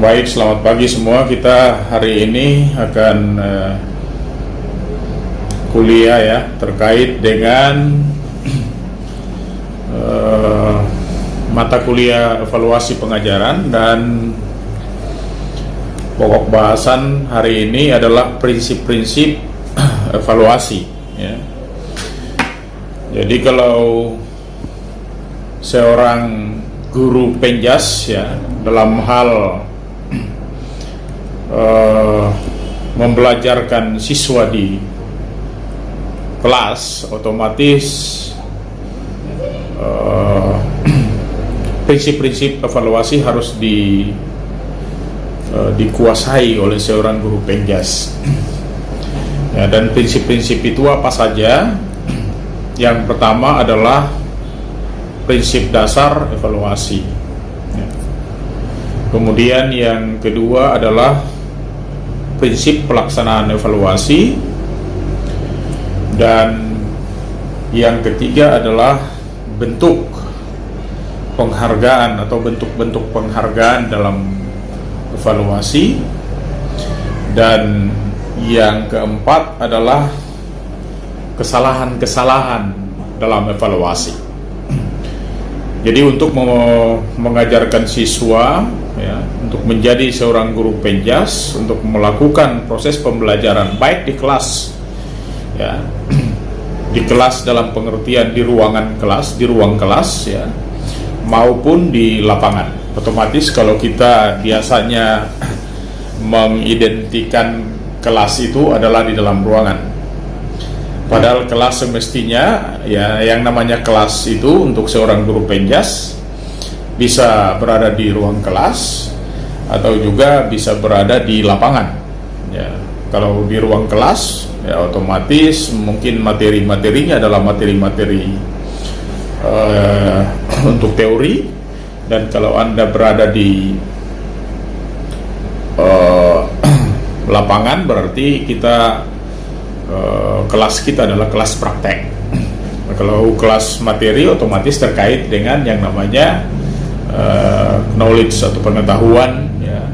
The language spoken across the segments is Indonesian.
Baik, selamat pagi semua. Kita hari ini akan kuliah ya terkait dengan mata kuliah evaluasi pengajaran, dan pokok bahasan hari ini adalah prinsip-prinsip evaluasi ya. Jadi kalau seorang guru penjas ya dalam hal membelajarkan siswa di kelas, otomatis prinsip-prinsip evaluasi harus dikuasai oleh seorang guru penjas ya. Dan prinsip-prinsip itu apa saja? Yang pertama adalah prinsip dasar evaluasi ya. Kemudian yang kedua adalah prinsip pelaksanaan evaluasi, dan yang ketiga adalah bentuk penghargaan atau bentuk-bentuk penghargaan dalam evaluasi, dan yang keempat adalah kesalahan-kesalahan dalam evaluasi. Jadi untuk mengajarkan siswa ya, untuk menjadi seorang guru penjas, untuk melakukan proses pembelajaran baik di kelas ya, di kelas dalam pengertian di ruangan kelas, di ruang kelas ya, maupun di lapangan. Otomatis kalau kita biasanya mengidentikan kelas itu adalah di dalam ruangan, padahal kelas semestinya ya, yang namanya kelas itu untuk seorang guru penjas bisa berada di ruang kelas atau juga bisa berada di lapangan ya. Kalau di ruang kelas ya, otomatis mungkin materi-materinya adalah materi-materi untuk teori, dan kalau Anda berada di lapangan berarti kelas kita adalah kelas praktek. Kalau kelas materi otomatis terkait dengan yang namanya knowledge atau pengetahuan ya,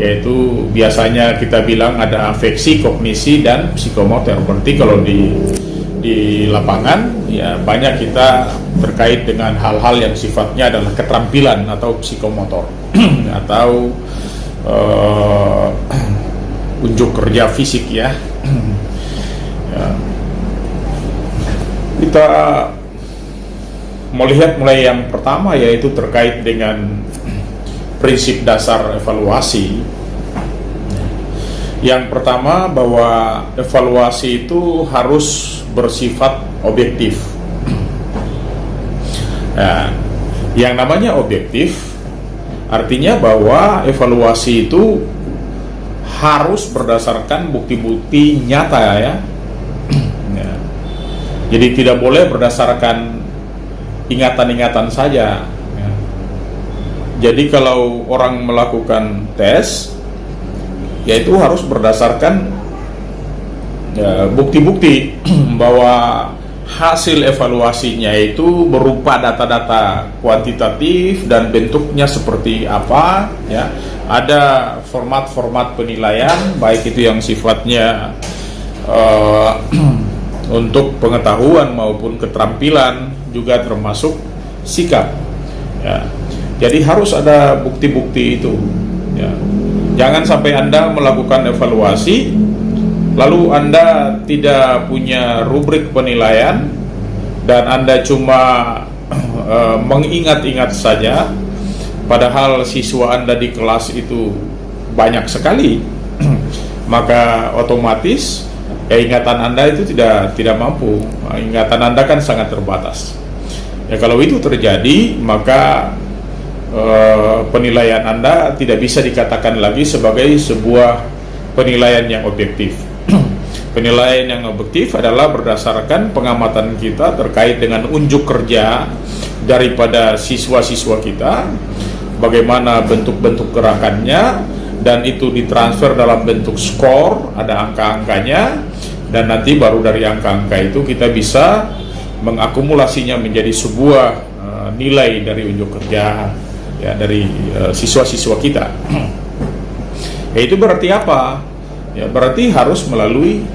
yaitu biasanya kita bilang ada afeksi, kognisi, dan psikomotor. Berarti kalau di lapangan ya banyak kita terkait dengan hal-hal yang sifatnya adalah keterampilan atau psikomotor atau unjuk kerja fisik ya. Ya. Kita melihat mulai yang pertama, yaitu terkait dengan prinsip dasar evaluasi. Yang pertama, bahwa evaluasi itu harus bersifat objektif. Nah, yang namanya objektif artinya bahwa evaluasi itu harus berdasarkan bukti-bukti nyata ya. Jadi tidak boleh berdasarkan ingatan-ingatan saja ya. Jadi kalau orang melakukan tes, yaitu harus berdasarkan bukti-bukti bahwa hasil evaluasinya itu berupa data-data kuantitatif dan bentuknya seperti apa ya. Ada format-format penilaian, baik itu yang sifatnya untuk pengetahuan maupun keterampilan, juga termasuk sikap ya. Jadi harus ada bukti-bukti itu ya. Jangan sampai Anda melakukan evaluasi lalu Anda tidak punya rubrik penilaian dan Anda cuma mengingat-ingat saja, padahal siswa Anda di kelas itu banyak sekali. Maka otomatis ingatan Anda itu tidak mampu. Ingatan Anda kan sangat terbatas. Ya, kalau itu terjadi, maka penilaian Anda tidak bisa dikatakan lagi sebagai sebuah penilaian yang objektif. Penilaian yang objektif adalah berdasarkan pengamatan kita terkait dengan unjuk kerja daripada siswa-siswa kita, bagaimana bentuk-bentuk gerakannya, dan itu ditransfer dalam bentuk skor, ada angka-angkanya, dan nanti baru dari angka-angka itu kita bisa mengakumulasinya menjadi sebuah nilai dari unjuk kerja ya dari siswa-siswa kita. Ya, itu berarti apa? Ya, berarti harus melalui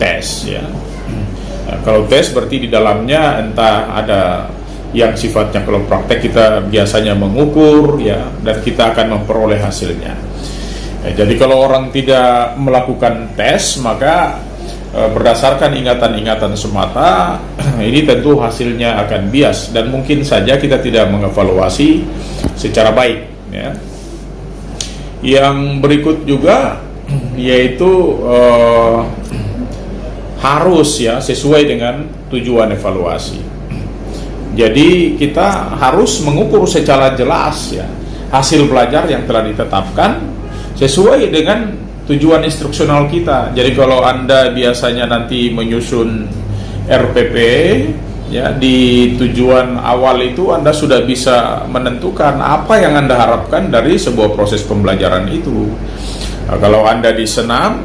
tes ya. Nah, kalau tes berarti di dalamnya entah ada yang sifatnya, kalau praktek kita biasanya mengukur ya, dan kita akan memperoleh hasilnya. Ya, jadi kalau orang tidak melakukan tes, maka berdasarkan ingatan-ingatan semata, ini tentu hasilnya akan bias dan mungkin saja kita tidak mengevaluasi secara baik ya. Yang berikut juga yaitu harus ya sesuai dengan tujuan evaluasi. Jadi kita harus mengukur secara jelas ya hasil belajar yang telah ditetapkan sesuai dengan tujuan instruksional kita. Jadi kalau Anda biasanya nanti menyusun RPP ya, di tujuan awal itu Anda sudah bisa menentukan apa yang Anda harapkan dari sebuah proses pembelajaran itu. Nah, kalau Anda di senam,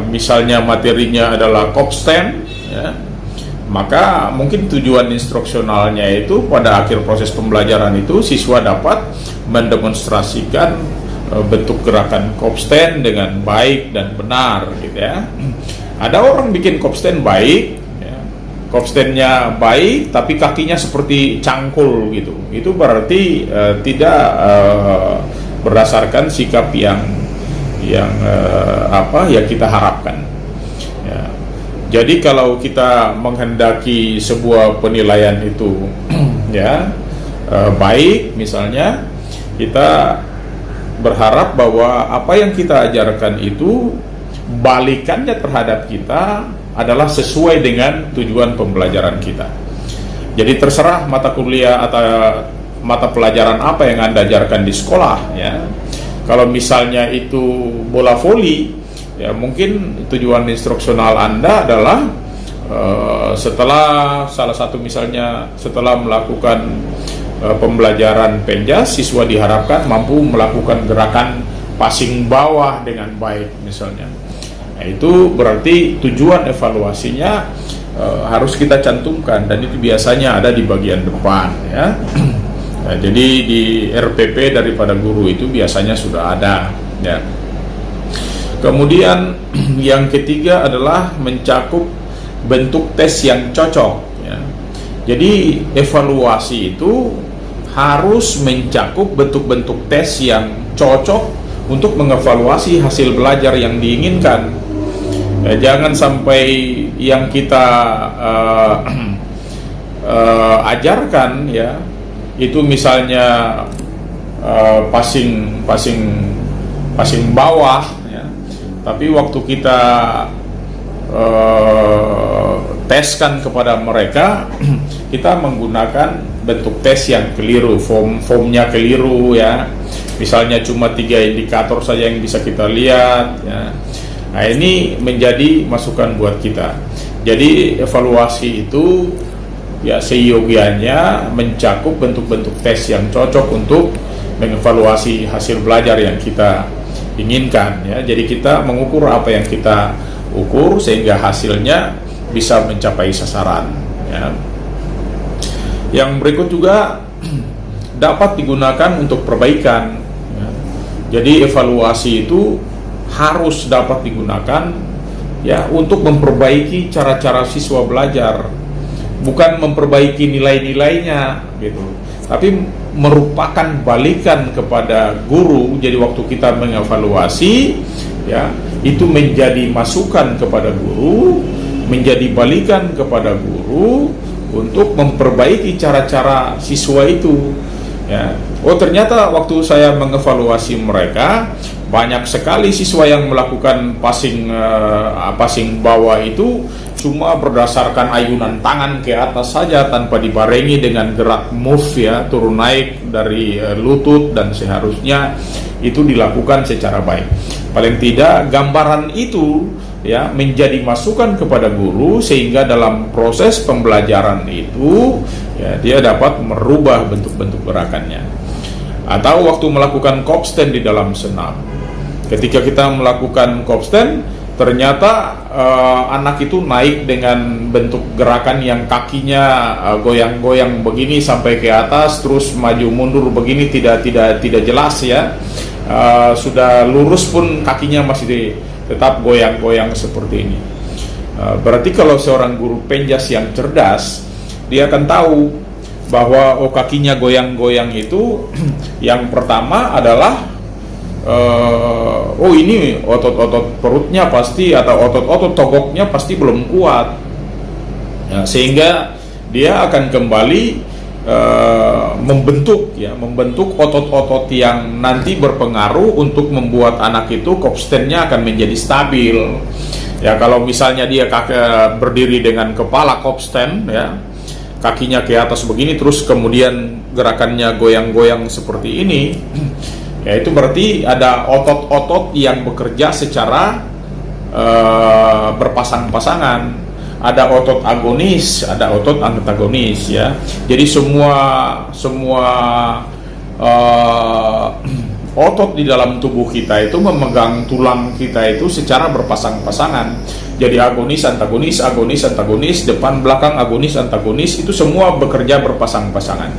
misalnya materinya adalah kopsten, ya, maka mungkin tujuan instruksionalnya itu pada akhir proses pembelajaran itu siswa dapat mendemonstrasikan bentuk gerakan kopsten dengan baik dan benar, gitu ya. Ada orang bikin kopsten baik, ya, kopstennya baik, tapi kakinya seperti cangkul gitu. Itu berarti tidak berdasarkan sikap yang kita harapkan. Ya. Jadi kalau kita menghendaki sebuah penilaian itu ya baik, misalnya kita berharap bahwa apa yang kita ajarkan itu balikannya terhadap kita adalah sesuai dengan tujuan pembelajaran kita. Jadi terserah mata kuliah atau mata pelajaran apa yang Anda ajarkan di sekolah ya. Kalau misalnya itu bola voli, ya mungkin tujuan instruksional Anda adalah setelah salah satu misalnya setelah melakukan pembelajaran penjas, siswa diharapkan mampu melakukan gerakan passing bawah dengan baik misalnya. Nah, itu berarti tujuan evaluasinya harus kita cantumkan dan itu biasanya ada di bagian depan ya. Nah, jadi di RPP daripada guru itu biasanya sudah ada ya. Kemudian yang ketiga adalah mencakup bentuk tes yang cocok ya. Jadi evaluasi itu harus mencakup bentuk-bentuk tes yang cocok untuk mengevaluasi hasil belajar yang diinginkan ya. Jangan sampai yang kita ajarkan ya itu misalnya passing bawah ya. Tapi waktu kita teskan kepada mereka kita menggunakan bentuk tes yang keliru, formnya keliru ya. Misalnya cuma 3 indikator saja yang bisa kita lihat ya. Nah, ini menjadi masukan buat kita. Jadi evaluasi itu ya seyogianya mencakup bentuk-bentuk tes yang cocok untuk mengevaluasi hasil belajar yang kita inginkan ya. Jadi kita mengukur apa yang kita ukur sehingga hasilnya bisa mencapai sasaran ya. Yang berikut juga dapat digunakan untuk perbaikan ya. Jadi evaluasi itu harus dapat digunakan ya untuk memperbaiki cara-cara siswa belajar, bukan memperbaiki nilai-nilainya gitu, tapi merupakan balikan kepada guru. Jadi waktu kita mengevaluasi ya itu menjadi masukan kepada guru, menjadi balikan kepada guru untuk memperbaiki cara-cara siswa itu ya. Oh ternyata waktu saya mengevaluasi mereka banyak sekali siswa yang melakukan passing bawah itu cuma berdasarkan ayunan tangan ke atas saja tanpa dibarengi dengan gerak move ya, turun naik dari lutut, dan seharusnya itu dilakukan secara baik. Paling tidak gambaran itu ya menjadi masukan kepada guru sehingga dalam proses pembelajaran itu ya dia dapat merubah bentuk-bentuk gerakannya. Atau waktu melakukan kopsten di dalam senam, ketika kita melakukan kopsten ternyata anak itu naik dengan bentuk gerakan yang kakinya goyang-goyang begini sampai ke atas, terus maju mundur begini, tidak jelas ya. Sudah lurus pun kakinya masih tetap goyang-goyang seperti ini. Berarti kalau seorang guru penjas yang cerdas, dia akan tahu bahwa kakinya goyang-goyang itu yang pertama adalah ini otot-otot perutnya pasti, atau otot-otot togoknya pasti belum kuat, sehingga dia akan kembali membentuk otot-otot yang nanti berpengaruh untuk membuat anak itu kopstennya akan menjadi stabil. Ya, kalau misalnya dia berdiri dengan kepala kopsten, ya, kakinya ke atas begini, terus kemudian gerakannya goyang-goyang seperti ini, ya itu berarti ada otot-otot yang bekerja secara berpasang-pasangan. Ada otot agonis, ada otot antagonis, ya. Jadi semua otot di dalam tubuh kita itu memegang tulang kita itu secara berpasang-pasangan. Jadi agonis, antagonis, depan belakang, agonis, antagonis, itu semua bekerja berpasang-pasangan.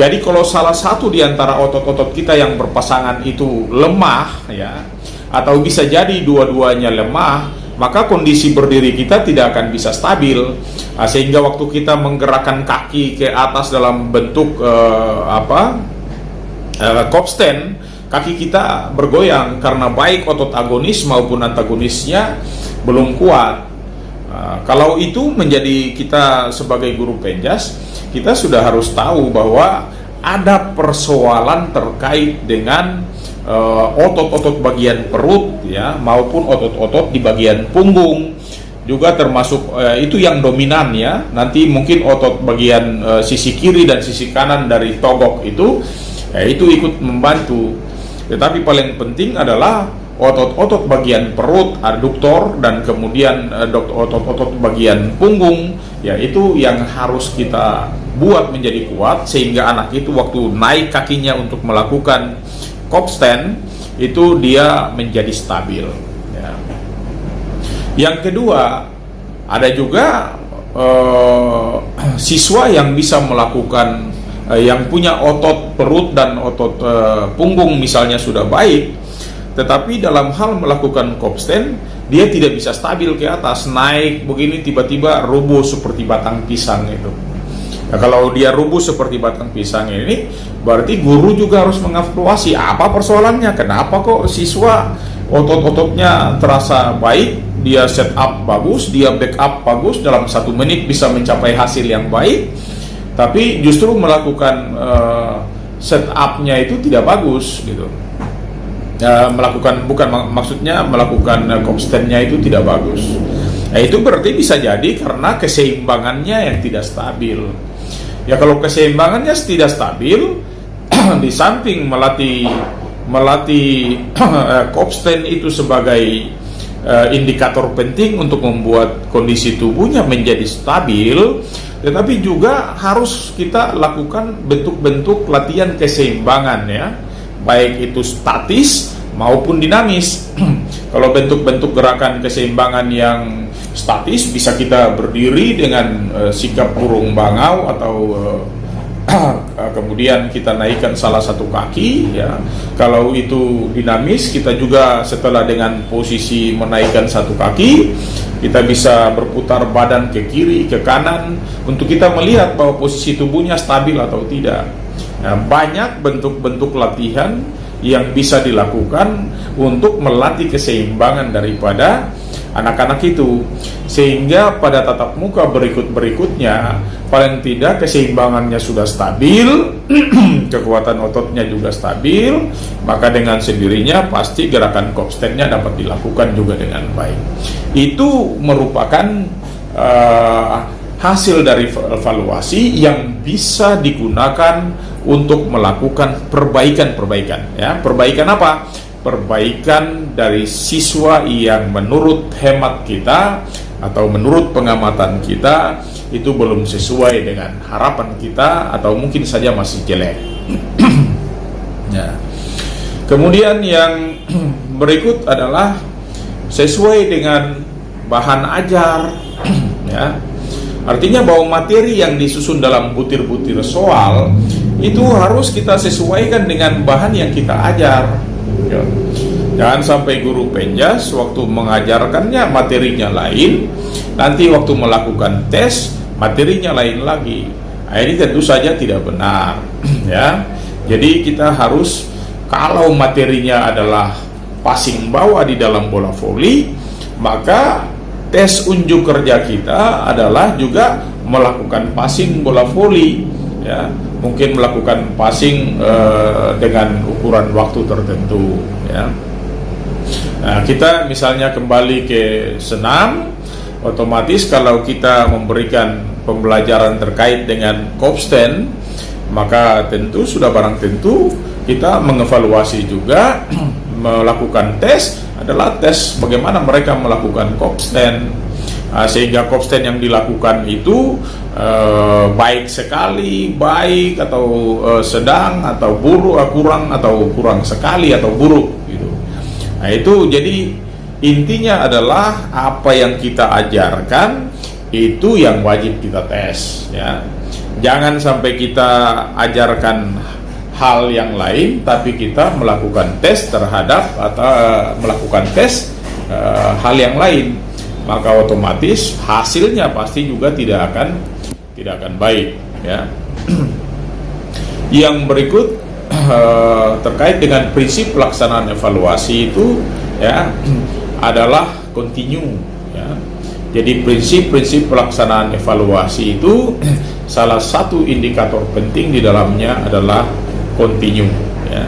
Jadi kalau salah satu di antara otot-otot kita yang berpasangan itu lemah, ya, atau bisa jadi dua-duanya lemah, maka kondisi berdiri kita tidak akan bisa stabil, sehingga waktu kita menggerakkan kaki ke atas dalam bentuk kopsten, kaki kita bergoyang karena baik otot agonis maupun antagonisnya belum kuat. Kalau itu menjadi kita sebagai guru penjas, kita sudah harus tahu bahwa ada persoalan terkait dengan otot-otot bagian perut, ya, maupun otot-otot di bagian punggung juga termasuk itu yang dominan, ya. Nanti mungkin otot bagian sisi kiri dan sisi kanan dari togok itu ikut membantu. Tetapi paling penting adalah otot-otot bagian perut, adduktor, dan kemudian otot-otot bagian punggung, ya, itu yang harus kita buat menjadi kuat, sehingga anak itu waktu naik kakinya untuk melakukan kopsten itu dia menjadi stabil, ya. Yang kedua, ada juga siswa yang bisa melakukan yang punya otot perut dan otot punggung misalnya sudah baik, tetapi dalam hal melakukan kopsten dia tidak bisa stabil ke atas, naik begini tiba-tiba rubuh seperti batang pisang itu. Nah, kalau dia rubuh seperti batang pisang ini, berarti guru juga harus mengevaluasi apa persoalannya. Kenapa kok siswa otot-ototnya terasa baik, dia set up bagus, dia backup bagus, dalam 1 menit bisa mencapai hasil yang baik, tapi justru melakukan setupnya itu tidak bagus, gitu. Maksudnya melakukan kopstennya itu tidak bagus. Nah, itu berarti bisa jadi karena keseimbangannya yang tidak stabil. Ya, kalau keseimbangannya tidak stabil, di samping melatih kopsten itu sebagai indikator penting untuk membuat kondisi tubuhnya menjadi stabil, tetapi juga harus kita lakukan bentuk-bentuk latihan keseimbangan, ya, baik itu statis maupun dinamis. Kalau bentuk-bentuk gerakan keseimbangan yang statis bisa kita berdiri dengan sikap burung bangau, atau kemudian kita naikkan salah satu kaki, ya. Kalau itu dinamis, kita juga setelah dengan posisi menaikkan satu kaki, kita bisa berputar badan ke kiri, ke kanan, untuk kita melihat bahwa posisi tubuhnya stabil atau tidak. Nah, banyak bentuk-bentuk latihan yang bisa dilakukan untuk melatih keseimbangan daripada anak-anak itu, sehingga pada tatap muka berikutnya paling tidak keseimbangannya sudah stabil, kekuatan ototnya juga stabil, maka dengan sendirinya pasti gerakan kopstennya dapat dilakukan juga dengan baik. Itu merupakan hasil dari evaluasi yang bisa digunakan untuk melakukan perbaikan-perbaikan, ya. Perbaikan apa? Perbaikan dari siswa yang menurut hemat kita atau menurut pengamatan kita itu belum sesuai dengan harapan kita, atau mungkin saja masih jelek. Ya. Kemudian yang berikut adalah sesuai dengan bahan ajar. Ya, artinya bahwa materi yang disusun dalam butir-butir soal itu harus kita sesuaikan dengan bahan yang kita ajar. Ya. Jangan sampai guru penjas waktu mengajarkannya materinya lain, nanti waktu melakukan tes materinya lain lagi. Nah, ini tentu saja tidak benar. Ya, jadi kita harus, kalau materinya adalah passing bawah di dalam bola voli, maka tes unjuk kerja kita adalah juga melakukan passing bola voli, ya, mungkin melakukan passing dengan ukuran waktu tertentu, ya. Nah, kita misalnya kembali ke senam, otomatis kalau kita memberikan pembelajaran terkait dengan kopsten, maka tentu sudah barang tentu kita mengevaluasi juga melakukan tes adalah tes bagaimana mereka melakukan kopsten, sehingga kopsten yang dilakukan itu baik sekali, baik atau sedang atau buruk, kurang atau kurang sekali atau buruk gitu. Nah, itu jadi intinya adalah apa yang kita ajarkan itu yang wajib kita tes, ya. Jangan sampai kita ajarkan hal yang lain tapi kita melakukan tes terhadap atau melakukan tes hal yang lain, maka otomatis hasilnya pasti juga tidak akan baik, ya. Yang berikut terkait dengan prinsip pelaksanaan evaluasi itu, ya, adalah continue, ya. Jadi prinsip-prinsip pelaksanaan evaluasi itu salah satu indikator penting di dalamnya adalah continue, ya.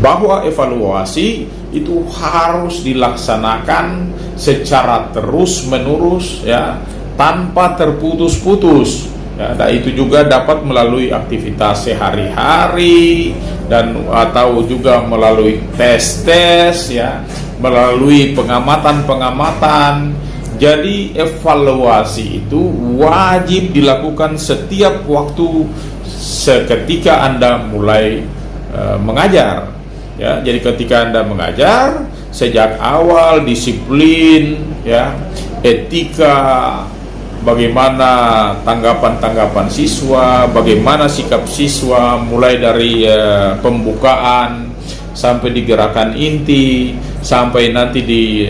Bahwa evaluasi itu harus dilaksanakan secara terus-menerus, ya, tanpa terputus-putus. Ya, dan itu juga dapat melalui aktivitas sehari-hari dan atau juga melalui tes-tes, ya, melalui pengamatan-pengamatan. Jadi evaluasi itu wajib dilakukan setiap waktu seketika Anda mulai mengajar, ya. Jadi ketika Anda mengajar, sejak awal disiplin, ya, etika, bagaimana tanggapan-tanggapan siswa, bagaimana sikap siswa, mulai dari pembukaan sampai di gerakan inti, sampai nanti di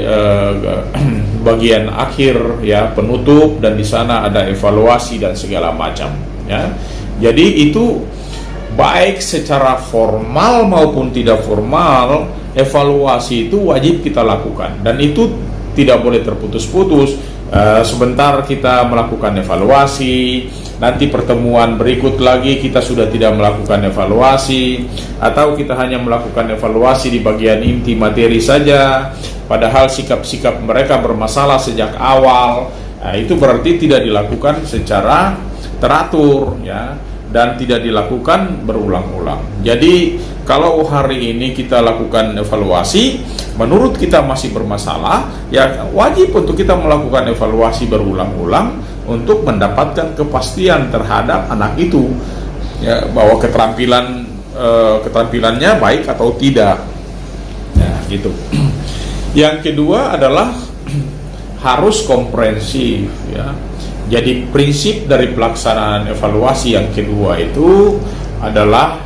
bagian akhir, ya, penutup, dan di sana ada evaluasi dan segala macam, ya. Jadi itu baik secara formal maupun tidak formal, evaluasi itu wajib kita lakukan dan itu tidak boleh terputus-putus. Sebentar kita melakukan evaluasi, nanti pertemuan berikut lagi kita sudah tidak melakukan evaluasi, atau kita hanya melakukan evaluasi di bagian inti materi saja, padahal sikap-sikap mereka bermasalah sejak awal. Nah, itu berarti tidak dilakukan secara teratur, ya, dan tidak dilakukan berulang-ulang. Jadi kalau hari ini kita lakukan evaluasi, menurut kita masih bermasalah, ya wajib untuk kita melakukan evaluasi berulang-ulang untuk mendapatkan kepastian terhadap anak itu, ya, bahwa keterampilannya baik atau tidak, ya, gitu. Yang kedua adalah harus komprehensif, ya. Jadi prinsip dari pelaksanaan evaluasi yang kedua itu adalah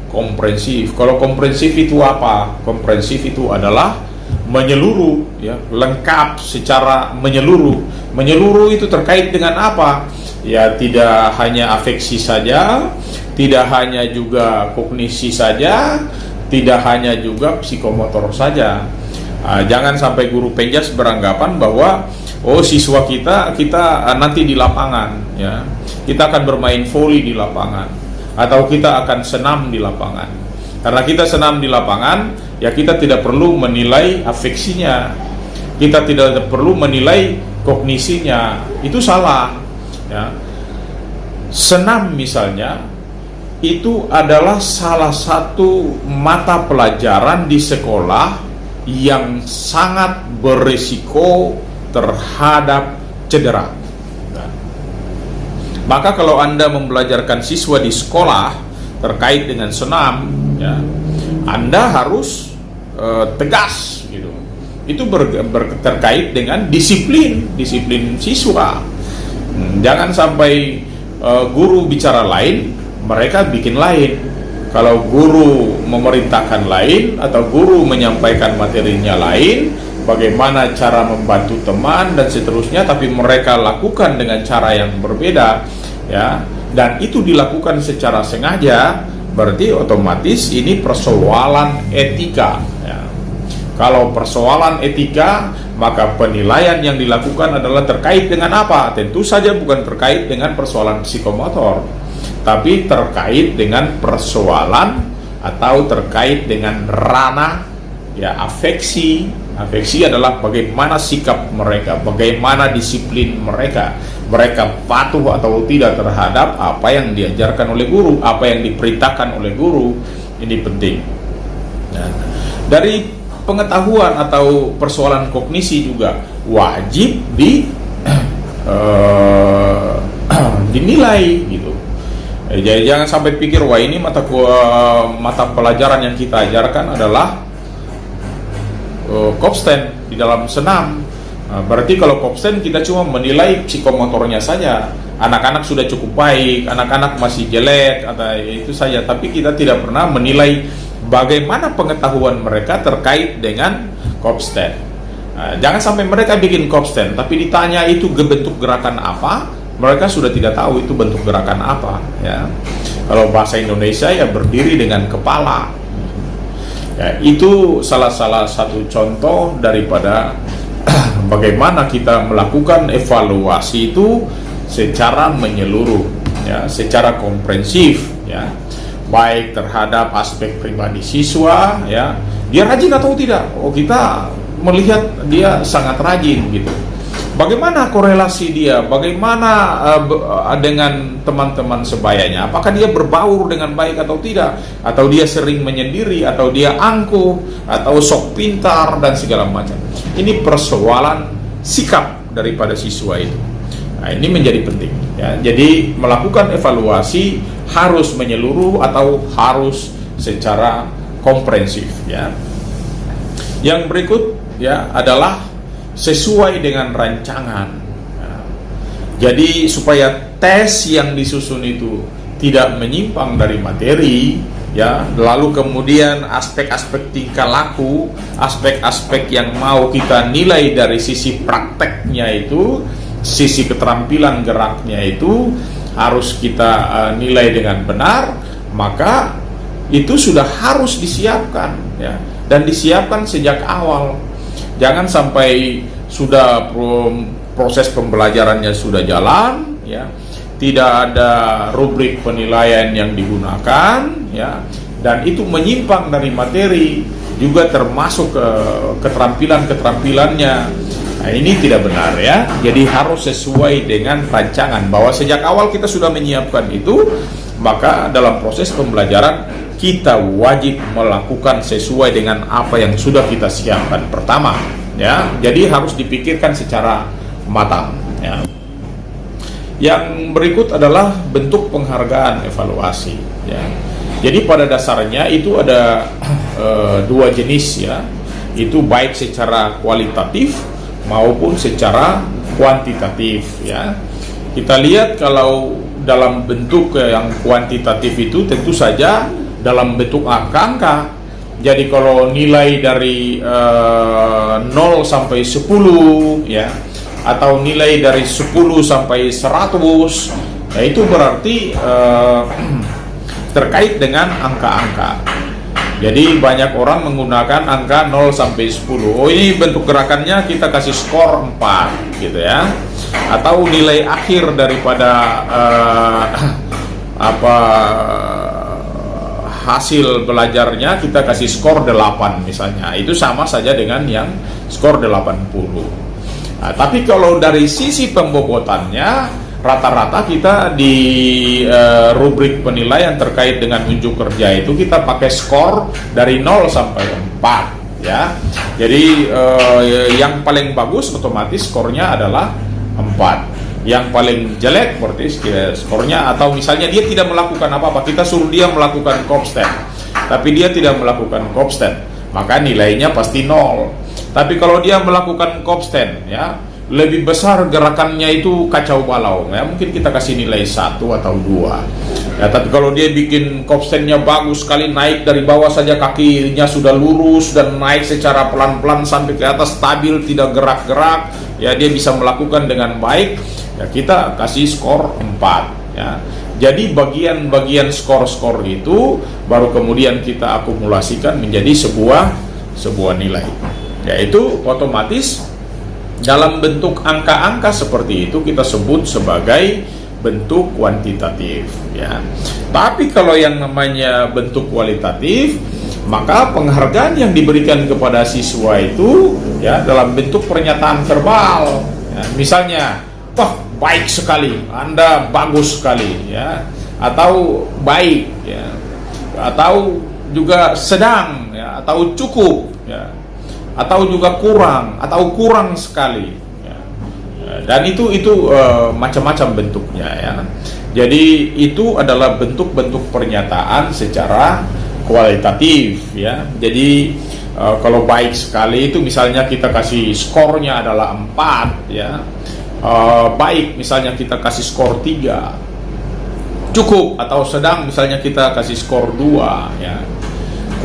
komprehensif. Kalau komprehensif itu apa? Komprehensif itu adalah menyeluruh, ya, lengkap secara menyeluruh. Menyeluruh itu terkait dengan apa? Ya, tidak hanya afeksi saja, tidak hanya juga kognisi saja, tidak hanya juga psikomotor saja. Jangan sampai guru penjas beranggapan bahwa siswa kita nanti di lapangan, ya, kita akan bermain voli di lapangan, atau kita akan senam di lapangan. Karena kita senam di lapangan, ya kita tidak perlu menilai afeksinya, kita tidak perlu menilai kognisinya. Itu salah, ya. Senam misalnya itu adalah salah satu mata pelajaran di sekolah yang sangat berisiko terhadap cedera. Maka kalau Anda membelajarkan siswa di sekolah terkait dengan senam, ya, Anda harus tegas gitu. itu terkait dengan disiplin siswa. Jangan sampai guru bicara lain, mereka bikin lain. Kalau guru memerintahkan lain atau guru menyampaikan materinya lain, bagaimana cara membantu teman dan seterusnya, tapi mereka lakukan dengan cara yang berbeda, ya, dan itu dilakukan secara sengaja, berarti otomatis ini persoalan etika, ya. Kalau persoalan etika, maka penilaian yang dilakukan adalah terkait dengan apa? Tentu saja bukan terkait dengan persoalan psikomotor, tapi terkait dengan persoalan atau terkait dengan ranah, ya, afeksi. Afeksi adalah bagaimana sikap mereka, bagaimana disiplin mereka patuh atau tidak terhadap apa yang diajarkan oleh guru, apa yang diperintahkan oleh guru. Ini penting. Nah, dari pengetahuan atau persoalan kognisi juga wajib dinilai gitu. Jadi jangan sampai pikir wah ini mata pelajaran yang kita ajarkan adalah kopsten di dalam senam. Berarti kalau kopsten kita cuma menilai psikomotornya saja. Anak-anak sudah cukup baik, anak-anak masih jelek, atau itu saja. Tapi kita tidak pernah menilai bagaimana pengetahuan mereka terkait dengan kopsten. Jangan sampai mereka bikin kopsten, tapi ditanya itu bentuk gerakan apa, mereka sudah tidak tahu itu bentuk gerakan apa. Ya. Kalau bahasa Indonesia ya berdiri dengan kepala. Ya, itu salah satu contoh daripada bagaimana kita melakukan evaluasi itu secara menyeluruh, ya, secara komprehensif, ya, baik terhadap aspek pribadi siswa, ya, dia rajin atau tidak. Oh, kita melihat dia sangat rajin gitu. Bagaimana korelasi dia? Bagaimana dengan teman-teman sebayanya? Apakah dia berbaur dengan baik atau tidak? Atau dia sering menyendiri? Atau dia angkuh? Atau sok pintar? Dan segala macam. Ini persoalan sikap daripada siswa itu. Nah, ini menjadi penting. Ya. Jadi melakukan evaluasi harus menyeluruh atau harus secara komprehensif. Ya. Yang berikut ya adalah sesuai dengan rancangan. Jadi supaya tes yang disusun itu tidak menyimpang dari materi, ya, lalu kemudian aspek-aspek tingkah laku, aspek-aspek yang mau kita nilai dari sisi prakteknya itu, sisi keterampilan geraknya itu harus kita nilai dengan benar, maka itu sudah harus disiapkan, ya, dan disiapkan sejak awal. Jangan sampai sudah proses pembelajarannya sudah jalan, ya, tidak ada rubrik penilaian yang digunakan, ya, dan itu menyimpang dari materi, juga termasuk keterampilannya. Nah, ini tidak benar, ya. Jadi harus sesuai dengan rancangan, bahwa sejak awal kita sudah menyiapkan itu, maka dalam proses pembelajaran kita wajib melakukan sesuai dengan apa yang sudah kita siapkan pertama, ya. Jadi harus dipikirkan secara matang, ya. Yang berikut adalah bentuk penghargaan evaluasi, ya. Jadi pada dasarnya itu ada dua jenis, ya. Itu baik secara kualitatif maupun secara kuantitatif, ya. Kita lihat kalau dalam bentuk yang kuantitatif itu tentu saja dalam bentuk angka-angka. Jadi kalau nilai dari 0 sampai 10, ya, atau nilai dari 10 sampai 100, ya, itu berarti terkait dengan angka-angka. Jadi banyak orang menggunakan angka 0 sampai 10. Oh, ini bentuk gerakannya kita kasih skor 4 gitu, ya. Atau nilai akhir daripada hasil belajarnya kita kasih skor 8 misalnya. Itu sama saja dengan yang skor 80. Nah, tapi kalau dari sisi pembobotannya, rata-rata kita di rubrik penilaian terkait dengan unjuk kerja itu kita pakai skor dari 0 sampai 4, ya. Jadi yang paling bagus otomatis skornya adalah 4. Yang paling jelek berarti skornya, atau misalnya dia tidak melakukan apa-apa, kita suruh dia melakukan kopsten, tapi dia tidak melakukan kopsten, maka nilainya pasti 0. Tapi kalau dia melakukan kopsten, ya, lebih besar gerakannya itu kacau balau, ya, mungkin kita kasih nilai 1 atau 2. Ya, tapi kalau dia bikin kopstennya bagus sekali, naik dari bawah saja kakinya sudah lurus dan naik secara pelan-pelan sampai ke atas stabil, tidak gerak-gerak, ya, dia bisa melakukan dengan baik, ya, kita kasih skor 4, ya. Jadi bagian-bagian skor-skor itu baru kemudian kita akumulasikan menjadi sebuah nilai. Yaitu otomatis dalam bentuk angka-angka seperti itu kita sebut sebagai bentuk kuantitatif, ya. Tapi kalau yang namanya bentuk kualitatif, maka penghargaan yang diberikan kepada siswa itu, ya, dalam bentuk pernyataan verbal, ya. Misalnya, wah, baik sekali, Anda bagus sekali, ya, atau baik, ya, atau juga sedang, ya, atau cukup, ya, atau juga kurang, atau kurang sekali, ya. Dan itu macam-macam bentuknya, ya. Jadi itu adalah bentuk-bentuk pernyataan secara kualitatif, ya. Jadi kalau baik sekali itu misalnya kita kasih skornya adalah 4, ya. Baik misalnya kita kasih skor 3, cukup atau sedang misalnya kita kasih skor 2, ya.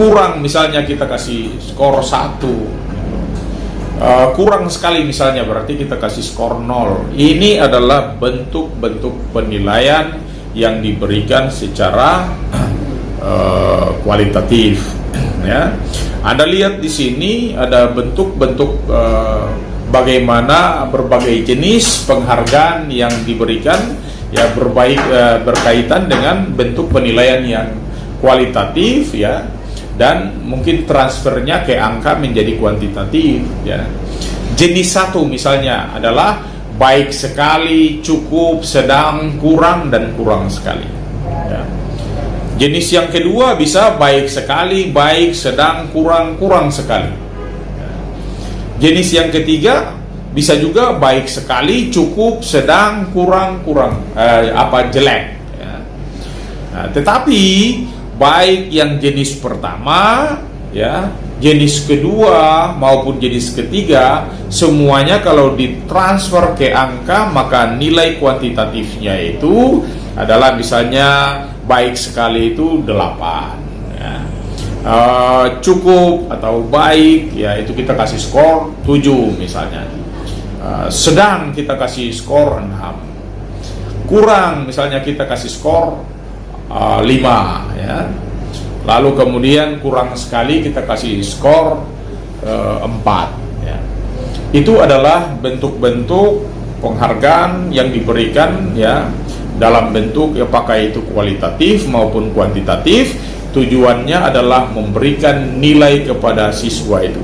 Kurang misalnya kita kasih skor 1, kurang sekali misalnya berarti kita kasih skor 0. Ini adalah bentuk-bentuk penilaian yang diberikan secara kualitatif, ya. Anda lihat di sini ada bentuk-bentuk bagaimana berbagai jenis penghargaan yang diberikan, ya, berkaitan dengan bentuk penilaian yang kualitatif, ya, dan mungkin transfernya ke angka menjadi kuantitatif, ya. Jenis 1 misalnya adalah baik sekali, cukup, sedang, kurang, dan kurang sekali, ya. Jenis yang kedua bisa baik sekali, baik, sedang, kurang, kurang sekali, ya. Jenis yang ketiga bisa juga baik sekali, cukup, sedang, kurang, jelek, ya. Nah, tetapi baik yang jenis pertama, ya, jenis kedua maupun jenis ketiga, semuanya kalau ditransfer ke angka maka nilai kuantitatifnya itu adalah misalnya baik sekali itu 8, ya. Cukup atau baik, ya, itu kita kasih skor 7 misalnya. Sedang kita kasih skor 6. Kurang misalnya kita kasih skor 5, ya. Lalu kemudian kurang sekali kita kasih skor 4, ya. Itu adalah bentuk-bentuk penghargaan yang diberikan, ya, dalam bentuk apakah itu kualitatif maupun kuantitatif. Tujuannya adalah memberikan nilai kepada siswa itu,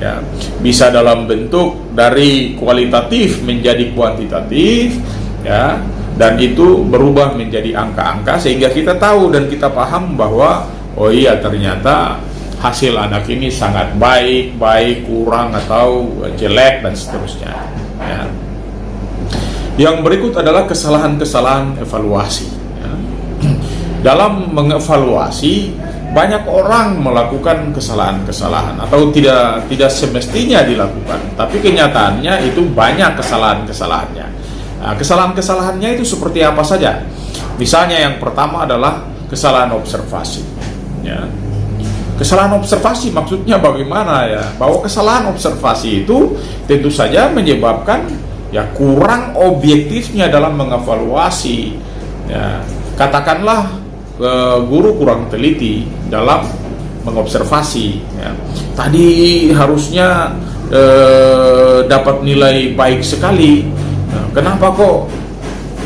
ya. Bisa dalam bentuk dari kualitatif menjadi kuantitatif, ya, dan itu berubah menjadi angka-angka sehingga kita tahu dan kita paham bahwa oh iya ternyata hasil anak ini sangat baik, kurang atau jelek dan seterusnya, ya. Yang berikut adalah kesalahan-kesalahan evaluasi, ya. Dalam mengevaluasi banyak orang melakukan kesalahan-kesalahan atau tidak semestinya dilakukan, tapi kenyataannya itu banyak kesalahan-kesalahannya. Nah, kesalahan-kesalahannya itu seperti apa saja? Misalnya yang pertama adalah kesalahan observasi, ya. Kesalahan observasi maksudnya bagaimana, ya? Bahwa kesalahan observasi itu tentu saja menyebabkan, ya, kurang objektifnya dalam mengevaluasi, ya. Katakanlah guru kurang teliti dalam mengobservasi, ya. Tadi harusnya dapat nilai baik sekali. Nah, kenapa kok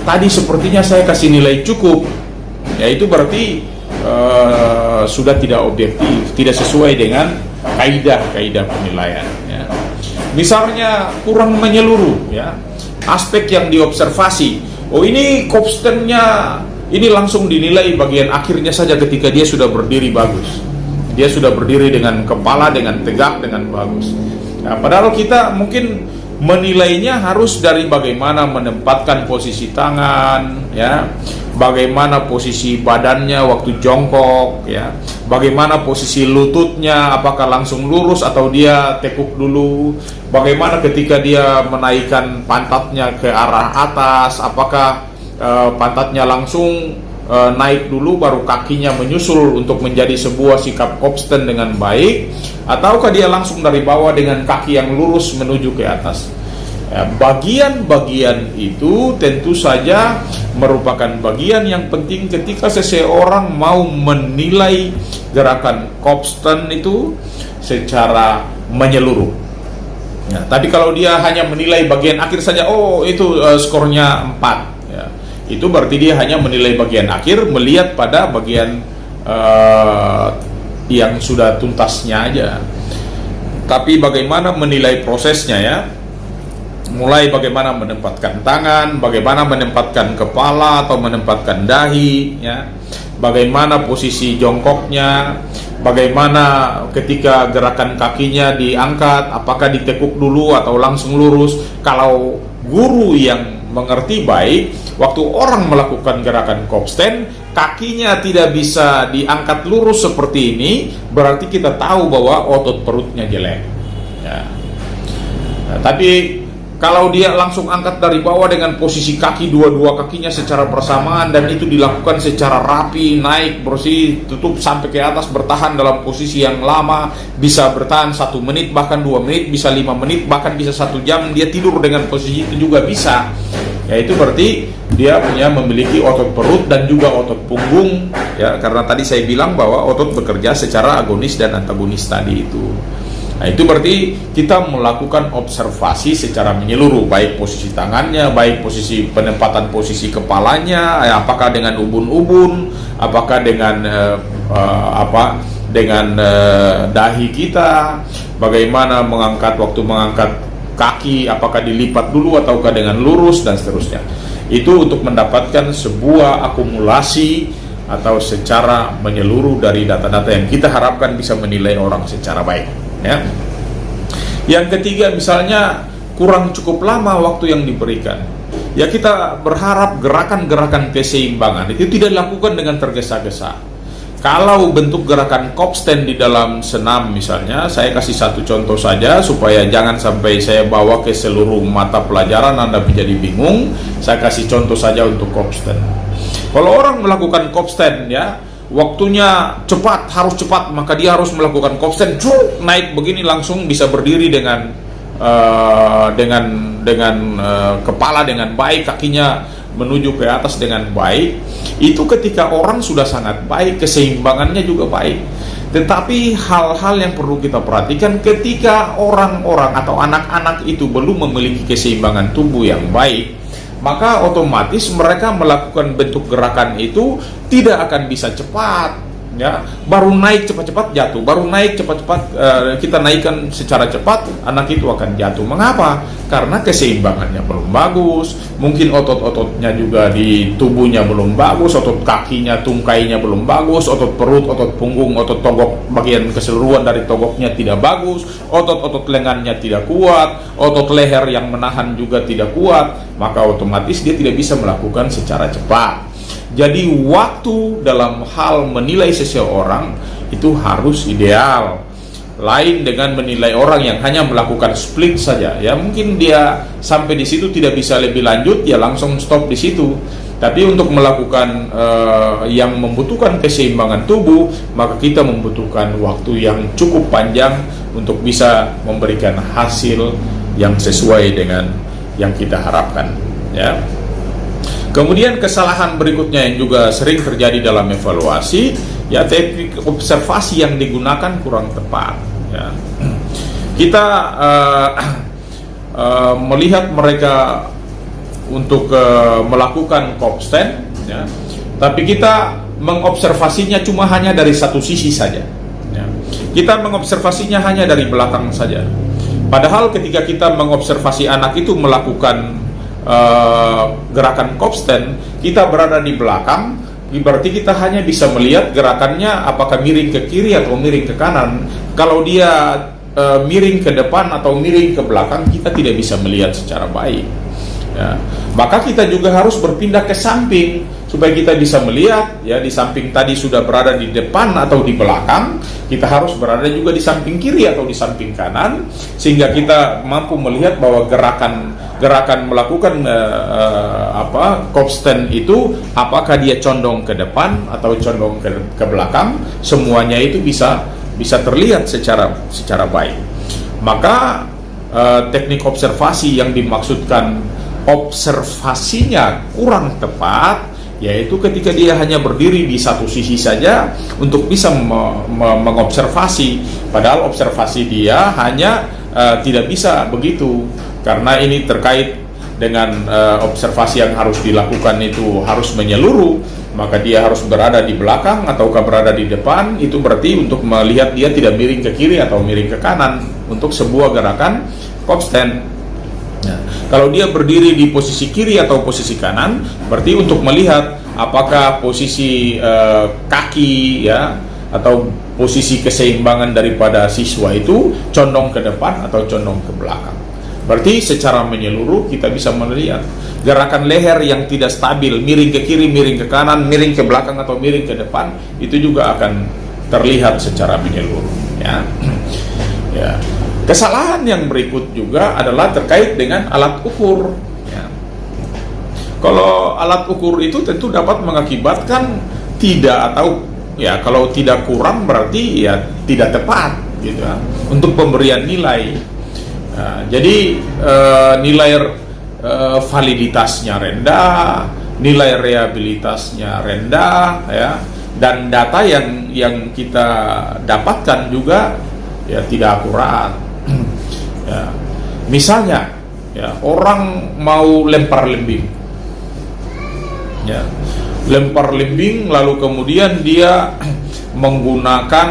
tadi sepertinya saya kasih nilai cukup? Ya, itu berarti sudah tidak objektif, tidak sesuai dengan kaidah-kaidah penilaian, ya. Misalnya kurang menyeluruh, ya, aspek yang diobservasi. Oh, ini kopstennya ini langsung dinilai bagian akhirnya saja ketika dia sudah berdiri bagus. Dia sudah berdiri dengan kepala, dengan tegak, dengan bagus. Nah, padahal kita mungkin menilainya harus dari bagaimana menempatkan posisi tangan, ya, bagaimana posisi badannya waktu jongkok, ya, bagaimana posisi lututnya, apakah langsung lurus atau dia tekuk dulu, bagaimana ketika dia menaikkan pantatnya ke arah atas, apakah pantatnya langsung naik dulu baru kakinya menyusul untuk menjadi sebuah sikap kopsten dengan baik, ataukah dia langsung dari bawah dengan kaki yang lurus menuju ke atas. Bagian-bagian itu tentu saja merupakan bagian yang penting ketika seseorang mau menilai gerakan kopsten itu secara menyeluruh. Ya, tapi kalau dia hanya menilai bagian akhir saja, oh itu skornya 4, ya, itu berarti dia hanya menilai bagian akhir, melihat pada bagian yang sudah tuntasnya aja. Tapi bagaimana menilai prosesnya, ya, mulai bagaimana menempatkan tangan, bagaimana menempatkan kepala atau menempatkan dahi, ya, bagaimana posisi jongkoknya, bagaimana ketika gerakan kakinya diangkat, apakah ditekuk dulu atau langsung lurus. Kalau guru yang mengerti baik, waktu orang melakukan gerakan kopsten, kakinya tidak bisa diangkat lurus seperti ini, berarti kita tahu bahwa otot perutnya jelek, ya. Nah, tapi kalau dia langsung angkat dari bawah dengan posisi kaki, dua-dua kakinya secara bersamaan, dan itu dilakukan secara rapi, naik, bersih, tutup sampai ke atas, bertahan dalam posisi yang lama, bisa bertahan 1 menit, bahkan 2 menit, bisa 5 menit, bahkan bisa 1 jam, dia tidur dengan posisi itu juga bisa. Ya, itu berarti dia punya memiliki otot perut dan juga otot punggung, ya, karena tadi saya bilang bahwa otot bekerja secara agonis dan antagonis tadi itu. Nah, itu berarti kita melakukan observasi secara menyeluruh, baik posisi tangannya, baik posisi penempatan posisi kepalanya, apakah dengan ubun-ubun, apakah dengan dahi kita, bagaimana waktu mengangkat kaki, apakah dilipat dulu ataukah dengan lurus, dan seterusnya. Itu untuk mendapatkan sebuah akumulasi atau secara menyeluruh dari data-data yang kita harapkan bisa menilai orang secara baik, ya. Yang ketiga, misalnya kurang cukup lama waktu yang diberikan, ya, kita berharap gerakan-gerakan keseimbangan itu tidak dilakukan dengan tergesa-gesa. Kalau bentuk gerakan kopsten di dalam senam misalnya, saya kasih satu contoh saja supaya jangan sampai saya bawa ke seluruh mata pelajaran Anda menjadi bingung. Saya kasih contoh saja untuk kopsten. Kalau orang melakukan kopsten, ya, waktunya cepat, harus cepat, maka dia harus melakukan kopsten, naik begini langsung bisa berdiri dengan kepala dengan baik, kakinya menuju ke atas dengan baik. Itu ketika orang sudah sangat baik, keseimbangannya juga baik. Tetapi hal-hal yang perlu kita perhatikan ketika orang-orang atau anak-anak itu belum memiliki keseimbangan tubuh yang baik, maka otomatis mereka melakukan bentuk gerakan itu tidak akan bisa cepat, ya. Baru naik cepat-cepat jatuh, baru naik cepat-cepat kita naikkan secara cepat, anak itu akan jatuh. Mengapa? Karena keseimbangannya belum bagus, mungkin otot-ototnya juga di tubuhnya belum bagus, otot kakinya, tungkainya belum bagus, otot perut, otot punggung, otot togok, bagian keseluruhan dari togoknya tidak bagus, otot-otot lengannya tidak kuat, otot leher yang menahan juga tidak kuat, maka otomatis dia tidak bisa melakukan secara cepat. Jadi waktu dalam hal menilai seseorang itu harus ideal. Lain dengan menilai orang yang hanya melakukan split saja, ya, mungkin dia sampai di situ tidak bisa lebih lanjut, ya langsung stop di situ. Tapi untuk melakukan yang membutuhkan keseimbangan tubuh, maka kita membutuhkan waktu yang cukup panjang untuk bisa memberikan hasil yang sesuai dengan yang kita harapkan, ya. Kemudian kesalahan berikutnya yang juga sering terjadi dalam evaluasi, ya, teknik observasi yang digunakan kurang tepat, ya. Kita melihat mereka untuk melakukan kopsten, ya, tapi kita mengobservasinya cuma hanya dari satu sisi saja, ya. Kita mengobservasinya hanya dari belakang saja. Padahal ketika kita mengobservasi anak itu melakukan gerakan kopsten, kita berada di belakang, berarti kita hanya bisa melihat gerakannya apakah miring ke kiri atau miring ke kanan. Kalau dia miring ke depan atau miring ke belakang, kita tidak bisa melihat secara baik. Ya, maka kita juga harus berpindah ke samping supaya kita bisa melihat. Ya, di samping tadi sudah berada di depan atau di belakang, kita harus berada juga di samping kiri atau di samping kanan, sehingga kita mampu melihat bahwa gerakan melakukan kopsten itu, apakah dia condong ke depan atau condong ke belakang, semuanya itu bisa terlihat secara baik. Maka teknik observasi yang dimaksudkan observasinya kurang tepat, yaitu ketika dia hanya berdiri di satu sisi saja untuk bisa mengobservasi, padahal observasi dia hanya tidak bisa begitu, karena ini terkait dengan observasi yang harus dilakukan itu harus menyeluruh. Maka dia harus berada di belakang ataukah berada di depan, itu berarti untuk melihat dia tidak miring ke kiri atau miring ke kanan untuk sebuah gerakan kopsten. Nah, kalau dia berdiri di posisi kiri atau posisi kanan, berarti untuk melihat apakah posisi kaki ya atau posisi keseimbangan daripada siswa itu condong ke depan atau condong ke belakang. Berarti secara menyeluruh kita bisa melihat gerakan leher yang tidak stabil, miring ke kiri, miring ke kanan, miring ke belakang atau miring ke depan, itu juga akan terlihat secara menyeluruh. Ya. Ya. Kesalahan yang berikut juga adalah terkait dengan alat ukur. Ya. Kalau alat ukur itu tentu dapat mengakibatkan tidak, atau ya kalau tidak kurang berarti ya tidak tepat gitu ya, untuk pemberian nilai. Nah, jadi nilai validitasnya rendah, nilai reliabilitasnya rendah, ya, dan data yang kita dapatkan juga ya tidak akurat. Ya, misalnya, ya, orang mau lempar lembing, ya, lempar lembing, lalu kemudian dia menggunakan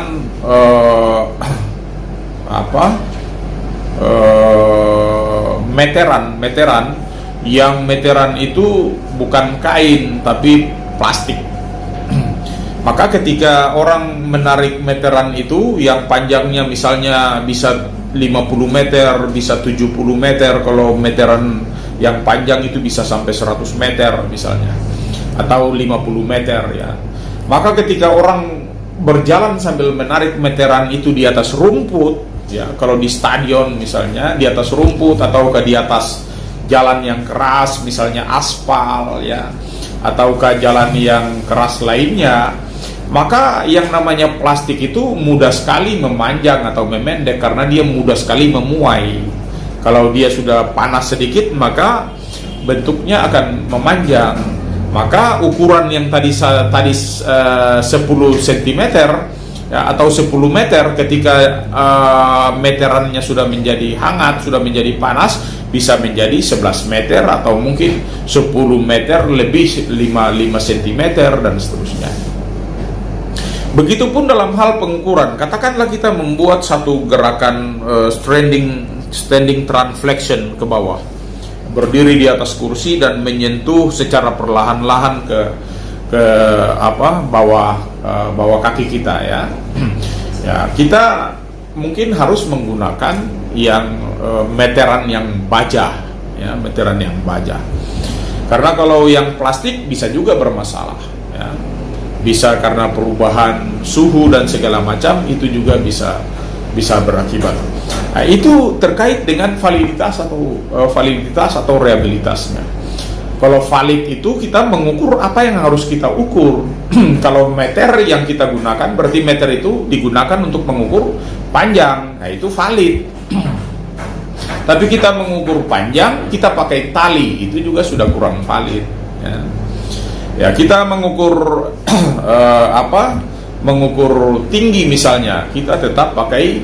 meteran yang meteran itu bukan kain tapi plastik. Maka ketika orang menarik meteran itu yang panjangnya misalnya bisa 50 meter, bisa 70 meter, kalau meteran yang panjang itu bisa sampai 100 meter misalnya, atau 50 meter ya. Maka ketika orang berjalan sambil menarik meteran itu di atas rumput, ya, kalau di stadion misalnya di atas rumput ataukah di atas jalan yang keras misalnya aspal ya, ataukah jalan yang keras lainnya, maka yang namanya plastik itu mudah sekali memanjang atau memendek karena dia mudah sekali memuai. Kalau dia sudah panas sedikit maka bentuknya akan memanjang. Maka ukuran yang tadi 10 cm ya, atau 10 meter, ketika meterannya sudah menjadi hangat, sudah menjadi panas, bisa menjadi 11 meter atau mungkin 10 meter lebih, 5 cm dan seterusnya. Begitupun dalam hal pengukuran, katakanlah kita membuat satu gerakan standing transflexion ke bawah, berdiri di atas kursi dan menyentuh secara perlahan-lahan ke bawah kaki kita ya. Ya, kita mungkin harus menggunakan yang meteran yang baja ya, meteran yang baja. Karena kalau yang plastik bisa juga bermasalah ya. Bisa karena perubahan suhu dan segala macam, itu juga bisa berakibat. Nah, itu terkait dengan validitas atau reliabilitasnya. Kalau valid itu kita mengukur apa yang harus kita ukur. Kalau meter yang kita gunakan, berarti meter itu digunakan untuk mengukur panjang. Nah, itu valid. Tapi kita mengukur panjang, kita pakai tali, itu juga sudah kurang valid. Ya, kita mengukur mengukur tinggi misalnya, kita tetap pakai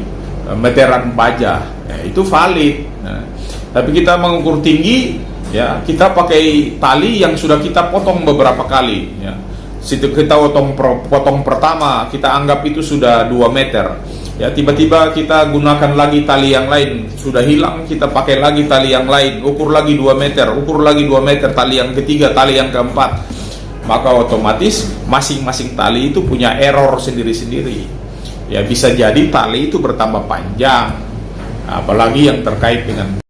meteran baja, ya, itu valid. Nah, tapi kita mengukur tinggi, ya, kita pakai tali yang sudah kita potong beberapa kali. Ya. Situ kita potong pertama, kita anggap itu sudah 2 meter. Ya, tiba-tiba kita gunakan lagi tali yang lain, sudah hilang, kita pakai lagi tali yang lain, ukur lagi 2 meter, ukur lagi 2 meter, tali yang ketiga, tali yang keempat. Maka otomatis masing-masing tali itu punya error sendiri-sendiri. Ya, bisa jadi tali itu bertambah panjang, apalagi yang terkait dengan